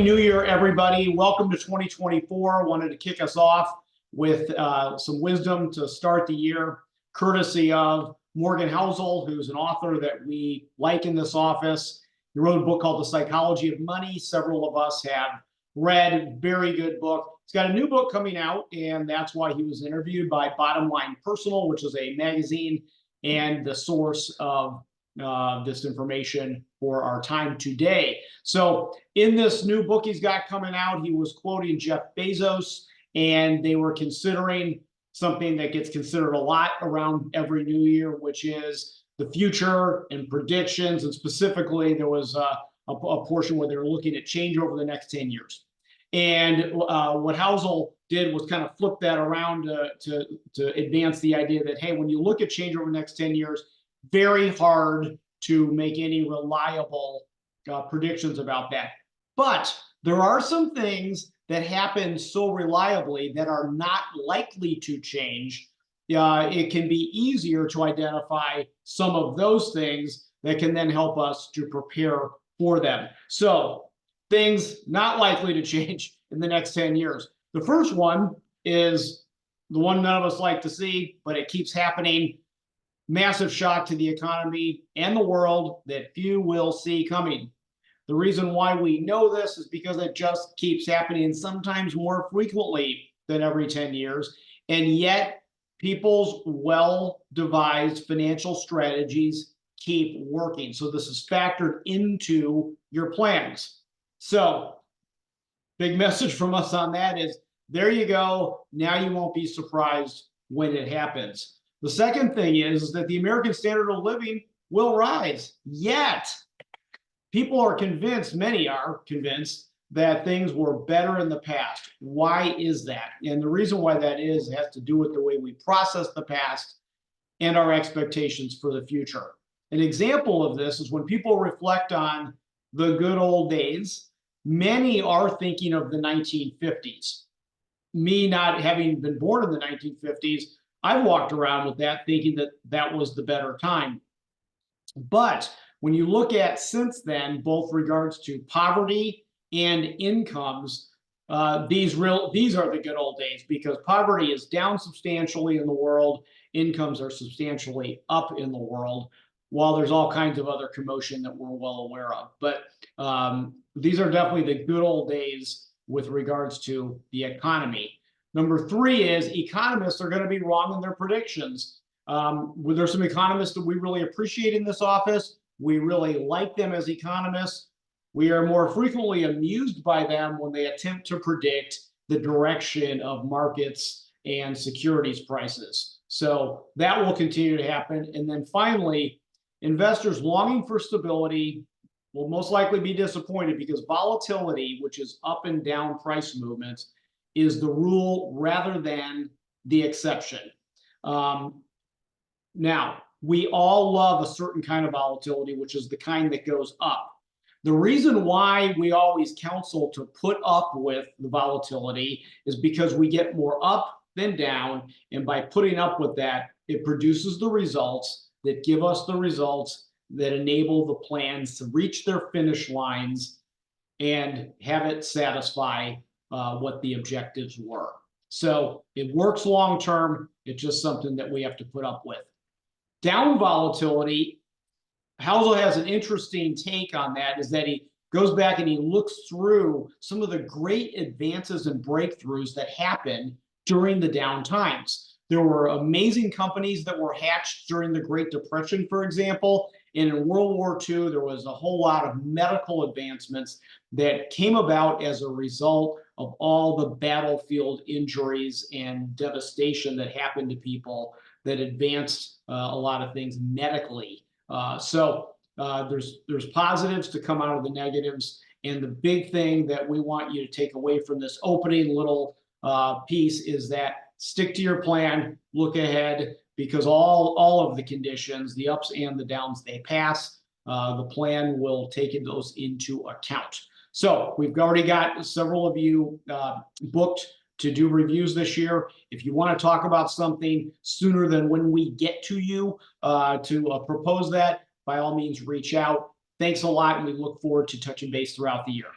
New Year, everybody. Welcome to 2024. Wanted to kick us off with some wisdom to start the year, courtesy of Morgan Housel, who's an author that we like in this office. He wrote a book called The Psychology of Money. Several of us have read. Very good book. He's got a new book coming out, and that's why he was interviewed by Bottom Line Personal, which is a magazine and the source of this information for our time today. So in this new book he's got coming out, he was quoting Jeff Bezos, and they were considering something that gets considered a lot around every new year, which is the future and predictions. And specifically, there was a portion where they were looking at change over the next 10 years. And what Housel did was kind of flip that around to advance the idea that, hey, when you look at change over the next 10 years, very hard to make any reliable predictions about that. But there are some things that happen so reliably that are not likely to change. It can be easier to identify some of those things that can then help us to prepare for them. So things not likely to change in the next 10 years. The first one is the one none of us like to see, but it keeps happening. Massive shock to the economy and the world that few will see coming. The reason why we know this is because it just keeps happening, sometimes more frequently than every 10 years. And yet people's well-devised financial strategies keep working. So this is factored into your plans. So big message from us on that is, there you go. Now you won't be surprised when it happens. The second thing is that the American standard of living will rise. Yet people are convinced, many are convinced, that things were better in the past. Why is that? And the reason why that is has to do with the way we process the past and our expectations for the future. An example of this is when people reflect on the good old days, many are thinking of the 1950s. Me not having been born in the 1950s, I walked around with that thinking that that was the better time. But when you look at since then, both regards to poverty and incomes, these are the good old days, because poverty is down substantially in the world, incomes are substantially up in the world, while there's all kinds of other commotion that we're well aware of. But these are definitely the good old days with regards to the economy. Number three is economists are going to be wrong in their predictions. There's some economists that we really appreciate in this office. We really like them as economists. We are more frequently amused by them when they attempt to predict the direction of markets and securities prices. So that will continue to happen. And then finally, investors longing for stability will most likely be disappointed, because volatility, which is up and down price movements, is the rule rather than the exception. Now, we all love a certain kind of volatility, which is the kind that goes up. The reason why we always counsel to put up with the volatility is because we get more up than down. And by putting up with that, it produces the results that give us the results that enable the plans to reach their finish lines and have it satisfy what the objectives were. So it works long term. It's just something that we have to put up with. Down volatility, Housel has an interesting take on that, is that he goes back and he looks through some of the great advances and breakthroughs that happened during the down times. There were amazing companies that were hatched during the Great Depression, for example. And in World War II, there was a whole lot of medical advancements that came about as a result of all the battlefield injuries and devastation that happened to people that advanced a lot of things medically. So there's positives to come out of the negatives. And the big thing that we want you to take away from this opening little piece is that stick to your plan, look ahead, because all of the conditions, the ups and the downs, they pass. The plan will take those into account. So we've already got several of you booked to do reviews this year. If you want to talk about something sooner than when we get to you to propose that, by all means, reach out. Thanks a lot, and we look forward to touching base throughout the year.